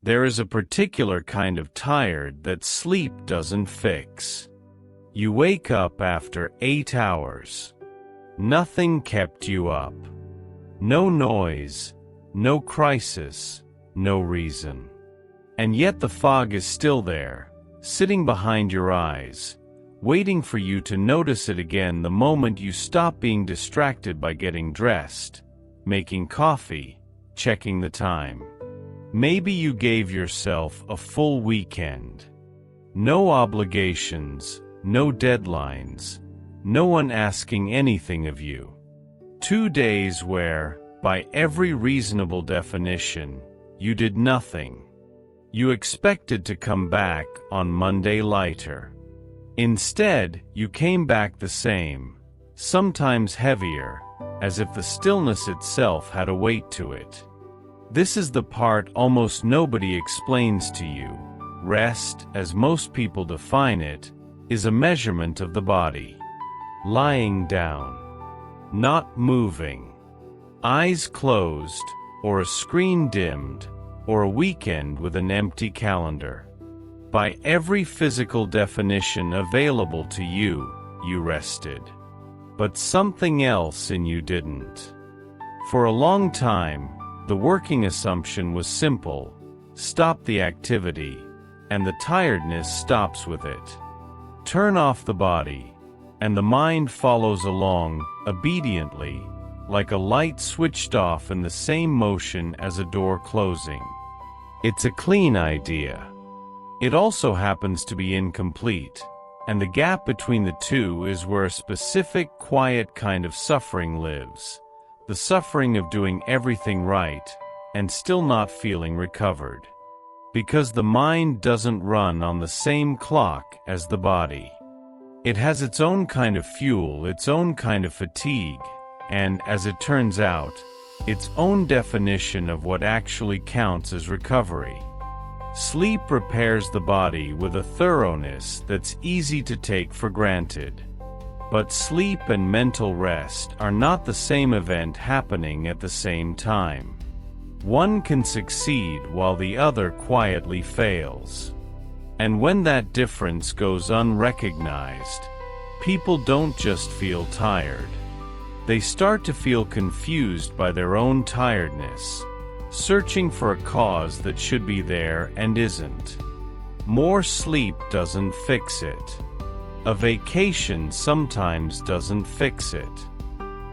There is a particular kind of tired that sleep doesn't fix. You wake up after 8 hours. Nothing kept you up. No noise, no crisis, no reason. And yet the fog is still there, sitting behind your eyes, waiting for you to notice it again the moment you stop being distracted by getting dressed, making coffee, checking the time. Maybe you gave yourself a full weekend. No obligations, no deadlines, no one asking anything of you. 2 days where, by every reasonable definition, you did nothing. You expected to come back on Monday lighter. Instead, you came back the same, sometimes heavier, as if the stillness itself had a weight to it. This is the part almost nobody explains to you. Rest, as most people define it, is a measurement of the body. Lying down. Not moving. Eyes closed, or a screen dimmed, or a weekend with an empty calendar. By every physical definition available to you, you rested. But something else in you didn't. For a long time, the working assumption was simple: stop the activity, and the tiredness stops with it. Turn off the body, and the mind follows along, obediently, like a light switched off in the same motion as a door closing. It's a clean idea. It also happens to be incomplete, and the gap between the two is where a specific, quiet kind of suffering lives. The suffering of doing everything right, and still not feeling recovered. Because the mind doesn't run on the same clock as the body. It has its own kind of fuel, its own kind of fatigue, and, as it turns out, its own definition of what actually counts as recovery. Sleep repairs the body with a thoroughness that's easy to take for granted. But sleep and mental rest are not the same event happening at the same time. One can succeed while the other quietly fails. And when that difference goes unrecognized, people don't just feel tired. They start to feel confused by their own tiredness, searching for a cause that should be there and isn't. More sleep doesn't fix it. A vacation sometimes doesn't fix it.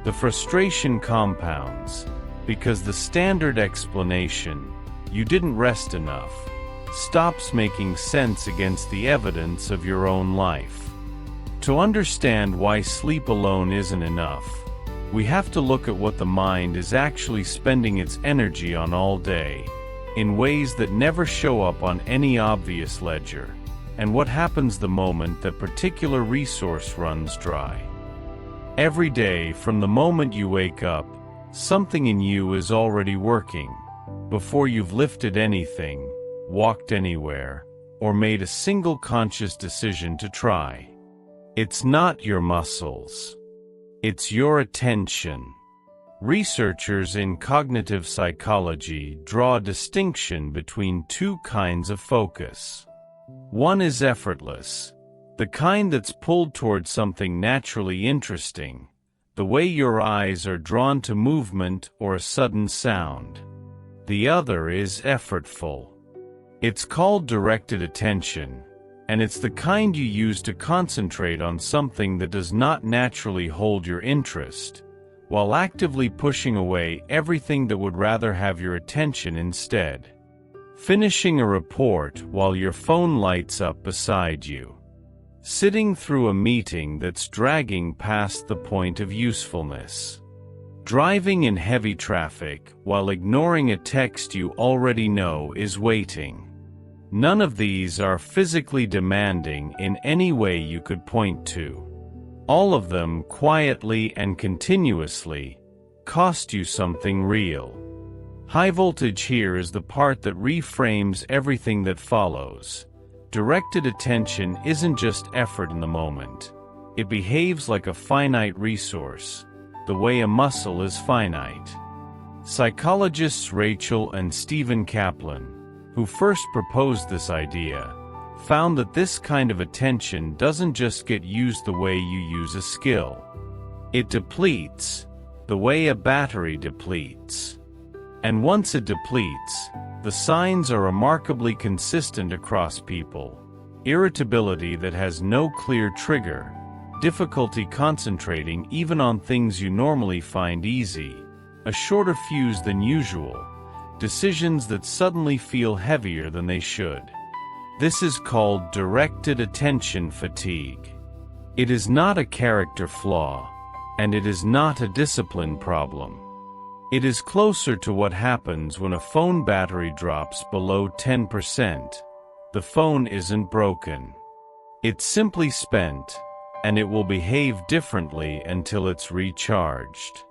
The frustration compounds, because the standard explanation, "you didn't rest enough," stops making sense against the evidence of your own life. To understand why sleep alone isn't enough, we have to look at what the mind is actually spending its energy on all day, in ways that never show up on any obvious ledger, and what happens the moment that particular resource runs dry. Every day, from the moment you wake up, something in you is already working, before you've lifted anything, walked anywhere, or made a single conscious decision to try. It's not your muscles. It's your attention. Researchers in cognitive psychology draw a distinction between two kinds of focus. One is effortless, the kind that's pulled toward something naturally interesting, the way your eyes are drawn to movement or a sudden sound. The other is effortful. It's called directed attention, and it's the kind you use to concentrate on something that does not naturally hold your interest, while actively pushing away everything that would rather have your attention instead. Finishing a report while your phone lights up beside you. Sitting through a meeting that's dragging past the point of usefulness. Driving in heavy traffic while ignoring a text you already know is waiting. None of these are physically demanding in any way you could point to. All of them, quietly and continuously, cost you something real. High voltage here is the part that reframes everything that follows. Directed attention isn't just effort in the moment. It behaves like a finite resource, the way a muscle is finite. Psychologists Rachel and Stephen Kaplan, who first proposed this idea, found that this kind of attention doesn't just get used the way you use a skill. It depletes, the way a battery depletes. And once it depletes, the signs are remarkably consistent across people. Irritability that has no clear trigger, difficulty concentrating even on things you normally find easy, a shorter fuse than usual, decisions that suddenly feel heavier than they should. This is called directed attention fatigue. It is not a character flaw, and it is not a discipline problem. It is closer to what happens when a phone battery drops below 10%. The phone isn't broken. It's simply spent, and it will behave differently until it's recharged.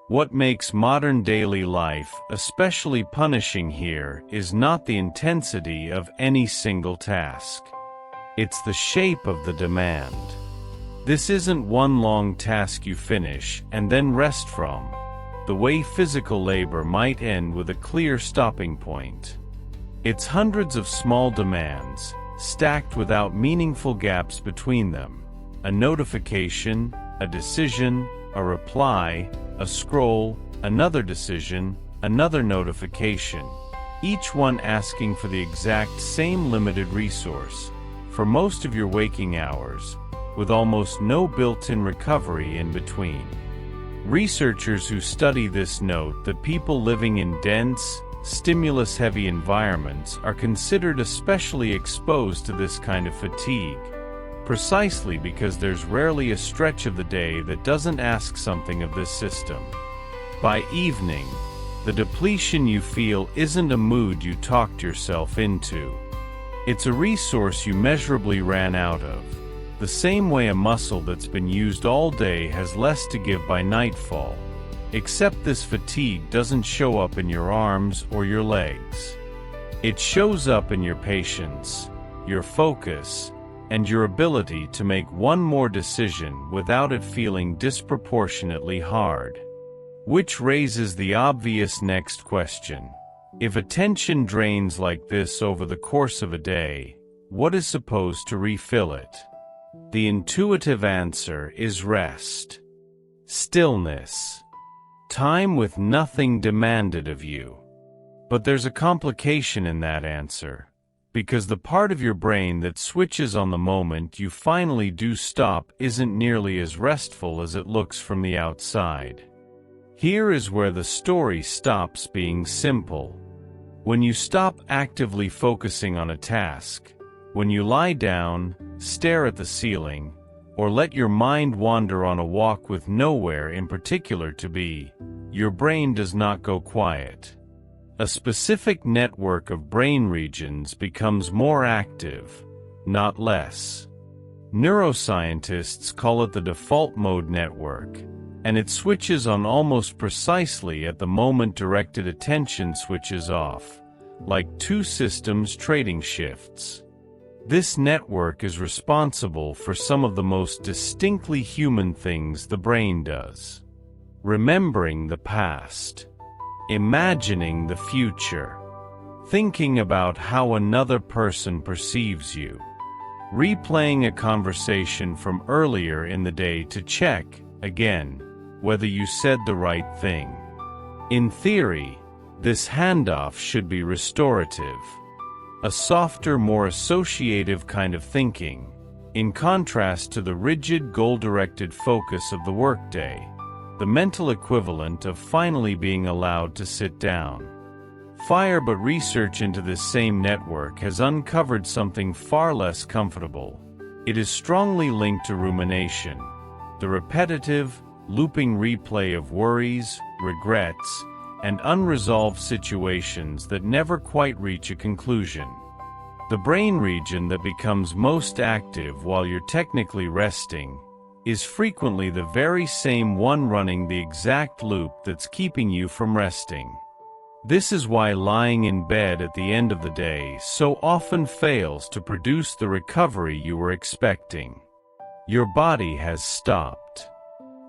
What makes modern daily life especially punishing here is not the intensity of any single task. It's the shape of the demand. This isn't one long task you finish and then rest from, the way physical labor might end with a clear stopping point. It's hundreds of small demands, stacked without meaningful gaps between them. A notification, a decision, a reply, a scroll, another decision, another notification, each one asking for the exact same limited resource, for most of your waking hours, with almost no built-in recovery in between. Researchers who study this note that people living in dense, stimulus-heavy environments are considered especially exposed to this kind of fatigue, precisely because there's rarely a stretch of the day that doesn't ask something of this system. By evening, the depletion you feel isn't a mood you talked yourself into. It's a resource you measurably ran out of, the same way a muscle that's been used all day has less to give by nightfall. Except this fatigue doesn't show up in your arms or your legs. It shows up in your patience, your focus, and your ability to make one more decision without it feeling disproportionately hard. Which raises the obvious next question. If attention drains like this over the course of a day, what is supposed to refill it? The intuitive answer is rest. Stillness. Time with nothing demanded of you. But there's a complication in that answer, because the part of your brain that switches on the moment you finally do stop isn't nearly as restful as it looks from the outside. Here is where the story stops being simple. When you stop actively focusing on a task, when you lie down, stare at the ceiling, or let your mind wander on a walk with nowhere in particular to be, your brain does not go quiet. A specific network of brain regions becomes more active, not less. Neuroscientists call it the default mode network, and it switches on almost precisely at the moment directed attention switches off, like two systems trading shifts. This network is responsible for some of the most distinctly human things the brain does. Remembering the past. Imagining the future. Thinking about how another person perceives you. Replaying a conversation from earlier in the day to check, again, whether you said the right thing. In theory, this handoff should be restorative. A softer, more associative kind of thinking, in contrast to the rigid goal-directed focus of the workday, the mental equivalent of finally being allowed to sit down. But research into this same network has uncovered something far less comfortable. It is strongly linked to rumination, the repetitive, looping replay of worries, regrets, and unresolved situations that never quite reach a conclusion. The brain region that becomes most active while you're technically resting is frequently the very same one running the exact loop that's keeping you from resting. This is why lying in bed at the end of the day so often fails to produce the recovery you were expecting. Your body has stopped.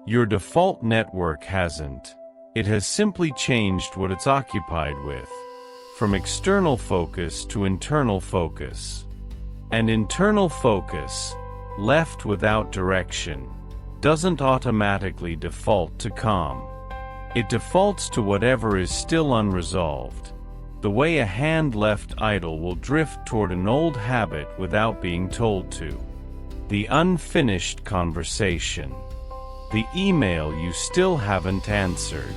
Your default network hasn't. It has simply changed what it's occupied with. from external focus to internal focus. And internal focus, left without direction, doesn't automatically default to calm. It defaults to whatever is still unresolved, the way a hand left idle will drift toward an old habit without being told to. The unfinished conversation. The email you still haven't answered.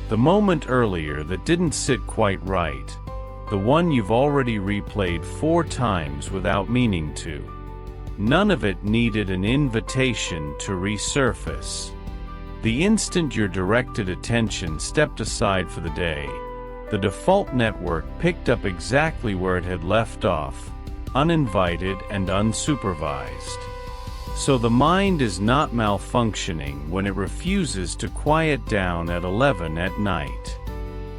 The moment earlier that didn't sit quite right. The one you've already replayed 4 times without meaning to. None of it needed an invitation to resurface. The instant your directed attention stepped aside for the day, the default network picked up exactly where it had left off, uninvited and unsupervised. So the mind is not malfunctioning when it refuses to quiet down at 11 at night.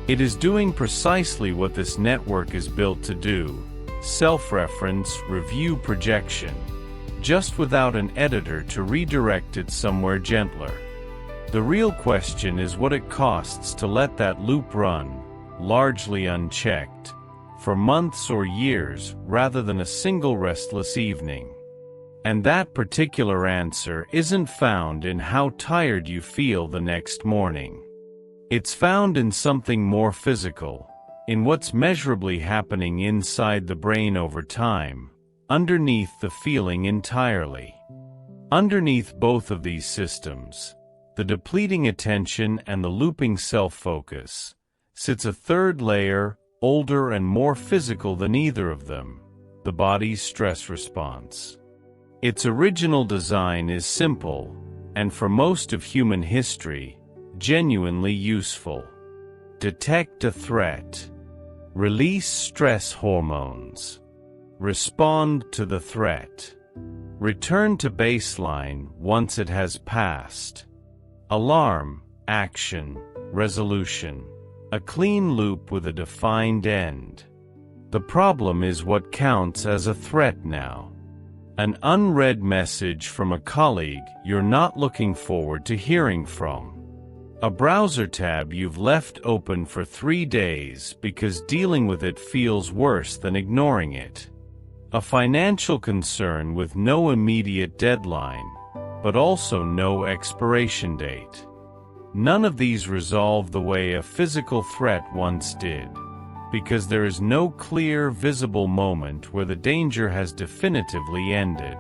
It is doing precisely what this network is built to do: self-reference, review, projection, just without an editor to redirect it somewhere gentler. The real question is what it costs to let that loop run, largely unchecked, for months or years rather than a single restless evening. And that particular answer isn't found in how tired you feel the next morning. It's found in something more physical, in what's measurably happening inside the brain over time, underneath the feeling entirely. Underneath both of these systems, the depleting attention and the looping self-focus, sits a third layer, older and more physical than either of them: the body's stress response. Its original design is simple, and for most of human history, genuinely useful. Detect a threat. Release stress hormones. Respond to the threat. Return to baseline once it has passed. Alarm, action, resolution. A clean loop with a defined end. The problem is what counts as a threat now. An unread message from a colleague you're not looking forward to hearing from. A browser tab you've left open for 3 days because dealing with it feels worse than ignoring it. A financial concern with no immediate deadline, but also no expiration date. None of these resolve the way a physical threat once did, because there is no clear, visible moment where the danger has definitively ended.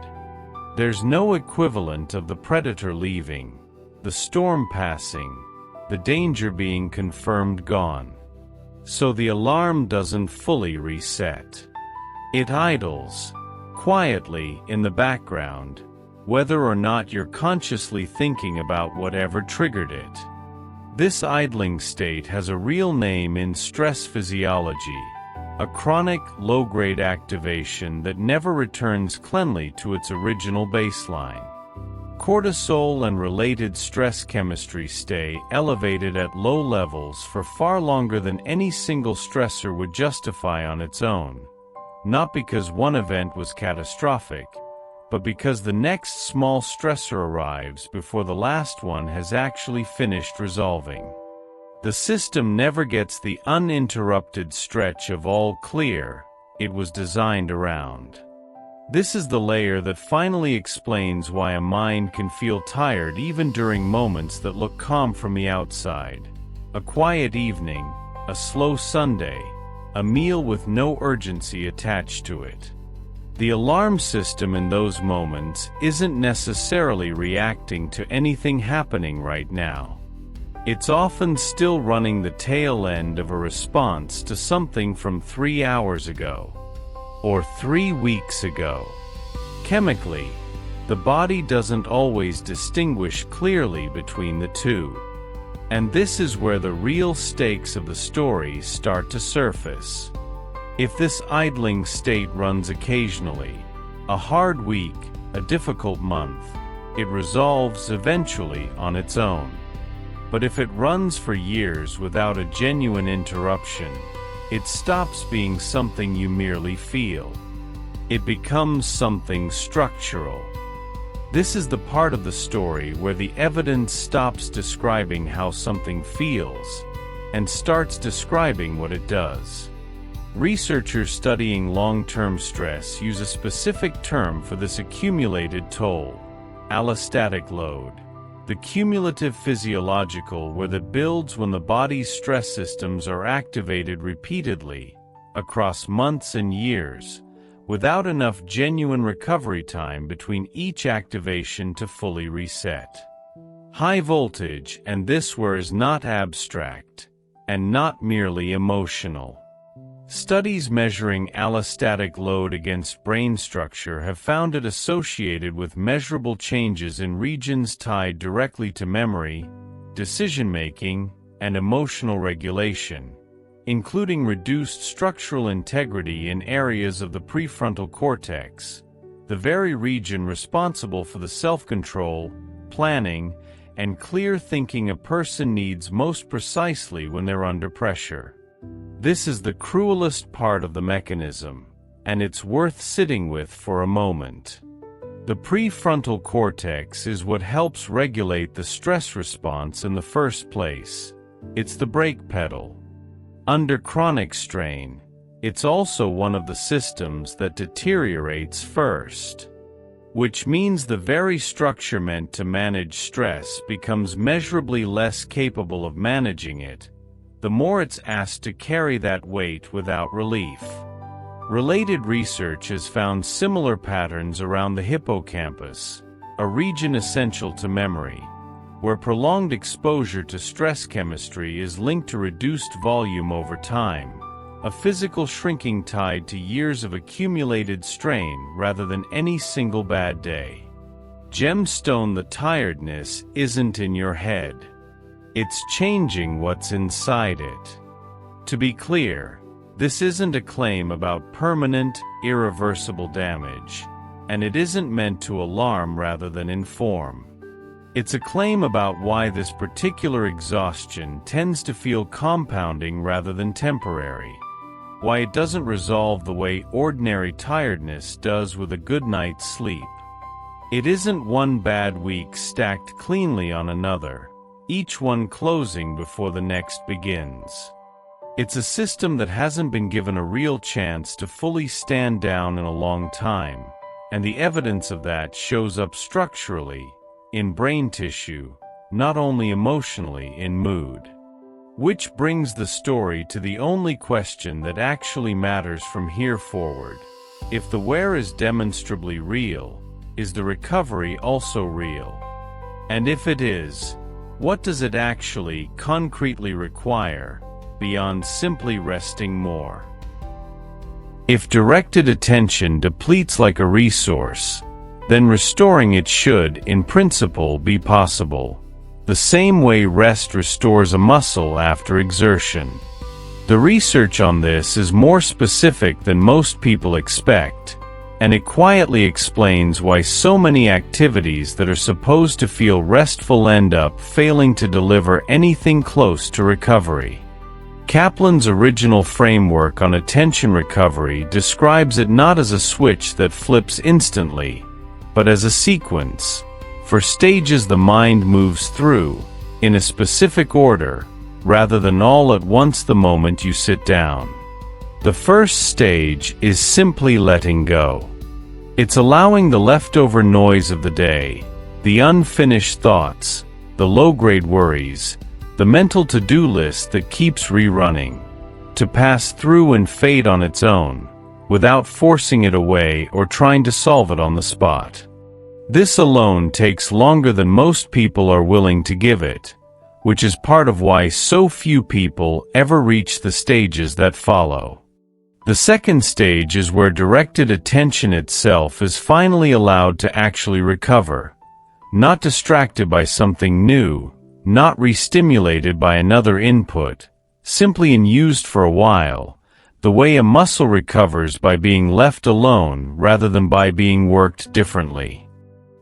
There's no equivalent of the predator leaving, the storm passing, the danger being confirmed gone. So the alarm doesn't fully reset. It idles, quietly, in the background, whether or not you're consciously thinking about whatever triggered it. This idling state has a real name in stress physiology: a chronic, low-grade activation that never returns cleanly to its original baseline. Cortisol and related stress chemistry stay elevated at low levels for far longer than any single stressor would justify on its own, not because one event was catastrophic, but because the next small stressor arrives before the last one has actually finished resolving. The system never gets the uninterrupted stretch of all clear it was designed around. This is the layer that finally explains why a mind can feel tired even during moments that look calm from the outside. A quiet evening, a slow Sunday, a meal with no urgency attached to it. The alarm system in those moments isn't necessarily reacting to anything happening right now. It's often still running the tail end of a response to something from 3 hours ago, or 3 weeks ago. Chemically, the body doesn't always distinguish clearly between the two. And this is where the real stakes of the story start to surface. If this idling state runs occasionally, a hard week, a difficult month, it resolves eventually on its own. But if it runs for years without a genuine interruption, it stops being something you merely feel. It becomes something structural. This is the part of the story where the evidence stops describing how something feels, and starts describing what it does. Researchers studying long-term stress use a specific term for this accumulated toll: allostatic load. The cumulative physiological where that builds when the body's stress systems are activated repeatedly, across months and years, without enough genuine recovery time between each activation to fully reset. High voltage, and this where is not abstract, and not merely emotional. Studies measuring allostatic load against brain structure have found it associated with measurable changes in regions tied directly to memory, decision-making, and emotional regulation, including reduced structural integrity in areas of the prefrontal cortex, the very region responsible for the self-control, planning, and clear thinking a person needs most precisely when they're under pressure. This is the cruelest part of the mechanism, and it's worth sitting with for a moment. The prefrontal cortex is what helps regulate the stress response in the first place. It's the brake pedal. Under chronic strain, it's also one of the systems that deteriorates first, which means the very structure meant to manage stress becomes measurably less capable of managing it, the more it's asked to carry that weight without relief. Related research has found similar patterns around the hippocampus, a region essential to memory, where prolonged exposure to stress chemistry is linked to reduced volume over time, a physical shrinking tied to years of accumulated strain rather than any single bad day. Gemstone: the tiredness isn't in your head. It's changing what's inside it. To be clear, this isn't a claim about permanent, irreversible damage, and it isn't meant to alarm rather than inform. It's a claim about why this particular exhaustion tends to feel compounding rather than temporary, why it doesn't resolve the way ordinary tiredness does with a good night's sleep. It isn't one bad week stacked cleanly on another, each one closing before the next begins. It's a system that hasn't been given a real chance to fully stand down in a long time, and the evidence of that shows up structurally, in brain tissue, not only emotionally in mood. Which brings the story to the only question that actually matters from here forward. If the wear is demonstrably real, is the recovery also real? And if it is, what does it actually, concretely require, beyond simply resting more? If directed attention depletes like a resource, then restoring it should, in principle, be possible, the same way rest restores a muscle after exertion. The research on this is more specific than most people expect, and it quietly explains why so many activities that are supposed to feel restful end up failing to deliver anything close to recovery. Kaplan's original framework on attention recovery describes it not as a switch that flips instantly, but as a sequence, for stages the mind moves through, in a specific order, rather than all at once the moment you sit down. The first stage is simply letting go. It's allowing the leftover noise of the day, the unfinished thoughts, the low-grade worries, the mental to-do list that keeps rerunning, to pass through and fade on its own, without forcing it away or trying to solve it on the spot. This alone takes longer than most people are willing to give it, which is part of why so few people ever reach the stages that follow. The second stage is where directed attention itself is finally allowed to actually recover, not distracted by something new, not re-stimulated by another input, simply unused for a while, the way a muscle recovers by being left alone rather than by being worked differently.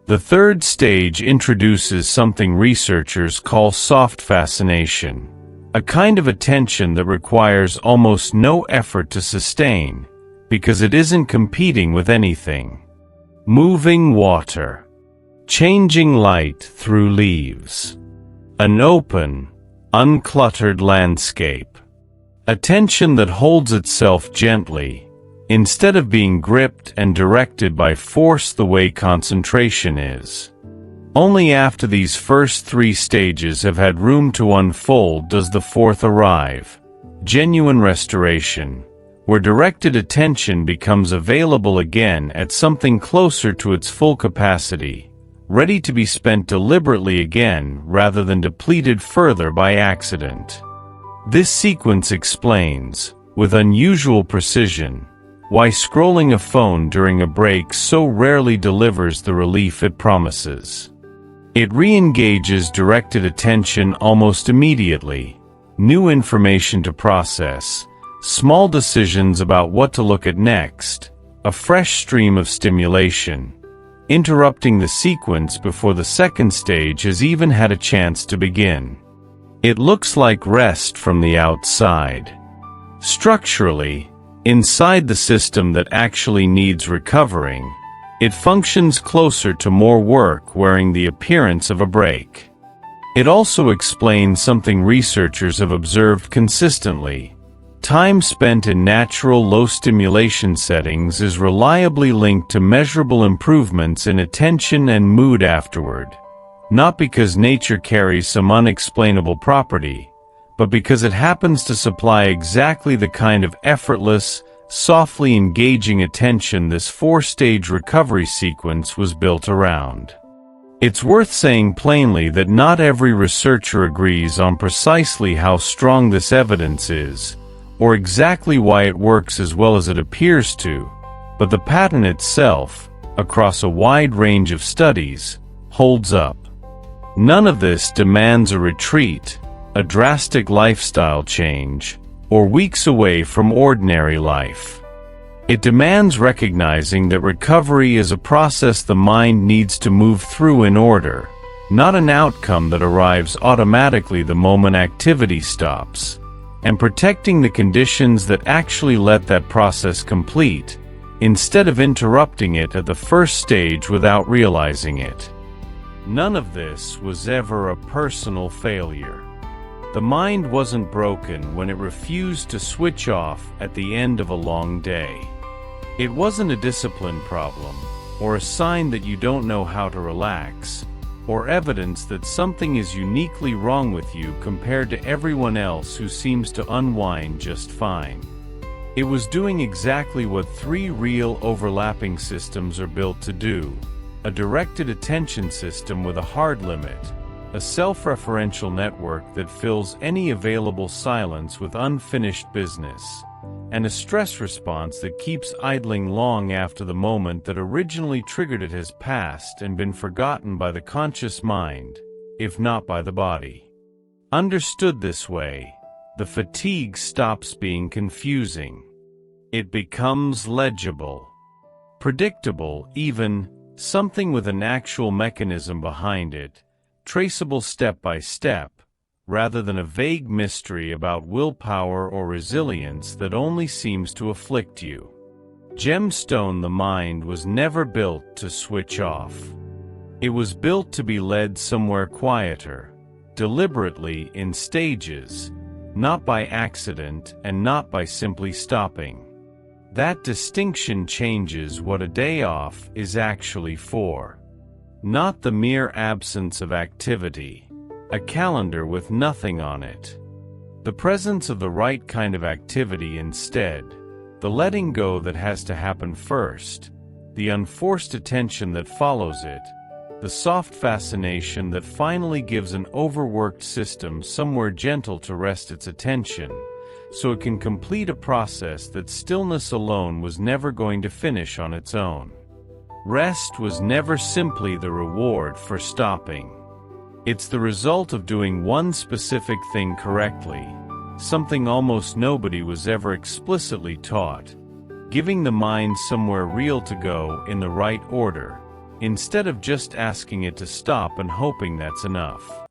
The third stage introduces something researchers call soft fascination, a kind of attention that requires almost no effort to sustain, because it isn't competing with anything. Moving water. Changing light through leaves. An open, uncluttered landscape. Attention that holds itself gently, instead of being gripped and directed by force the way concentration is. Only after these first three stages have had room to unfold does the fourth arrive, genuine restoration, where directed attention becomes available again at something closer to its full capacity, ready to be spent deliberately again rather than depleted further by accident. This sequence explains, with unusual precision, why scrolling a phone during a break so rarely delivers the relief it promises. It re-engages directed attention almost immediately, new information to process, small decisions about what to look at next, a fresh stream of stimulation, interrupting the sequence before the second stage has even had a chance to begin. It looks like rest from the outside. Structurally, inside the system that actually needs recovering, it functions closer to more work wearing the appearance of a break. It also explains something researchers have observed consistently. Time spent in natural low-stimulation settings is reliably linked to measurable improvements in attention and mood afterward, not because nature carries some unexplainable property, but because it happens to supply exactly the kind of effortless, softly engaging attention this four-stage recovery sequence was built around. It's worth saying plainly that not every researcher agrees on precisely how strong this evidence is, or exactly why it works as well as it appears to, but the pattern itself, across a wide range of studies, holds up. None of this demands a retreat, a drastic lifestyle change, or weeks away from ordinary life. It demands recognizing that recovery is a process the mind needs to move through in order, not an outcome that arrives automatically the moment activity stops, and protecting the conditions that actually let that process complete, instead of interrupting it at the first stage without realizing it. None of this was ever a personal failure. The mind wasn't broken when it refused to switch off at the end of a long day. It wasn't a discipline problem, or a sign that you don't know how to relax, or evidence that something is uniquely wrong with you compared to everyone else who seems to unwind just fine. It was doing exactly what three real overlapping systems are built to do: a directed attention system with a hard limit, a self-referential network that fills any available silence with unfinished business, and a stress response that keeps idling long after the moment that originally triggered it has passed and been forgotten by the conscious mind, if not by the body. Understood this way, the fatigue stops being confusing. It becomes legible, predictable even, something with an actual mechanism behind it, traceable step by step, rather than a vague mystery about willpower or resilience that only seems to afflict you. Gemstone, the mind was never built to switch off. It was built to be led somewhere quieter, deliberately in stages, not by accident and not by simply stopping. That distinction changes what a day off is actually for. Not the mere absence of activity, a calendar with nothing on it. The presence of the right kind of activity instead, the letting go that has to happen first, the unforced attention that follows it, the soft fascination that finally gives an overworked system somewhere gentle to rest its attention, so it can complete a process that stillness alone was never going to finish on its own. Rest was never simply the reward for stopping. It's the result of doing one specific thing correctly, something almost nobody was ever explicitly taught, giving the mind somewhere real to go in the right order, instead of just asking it to stop and hoping that's enough.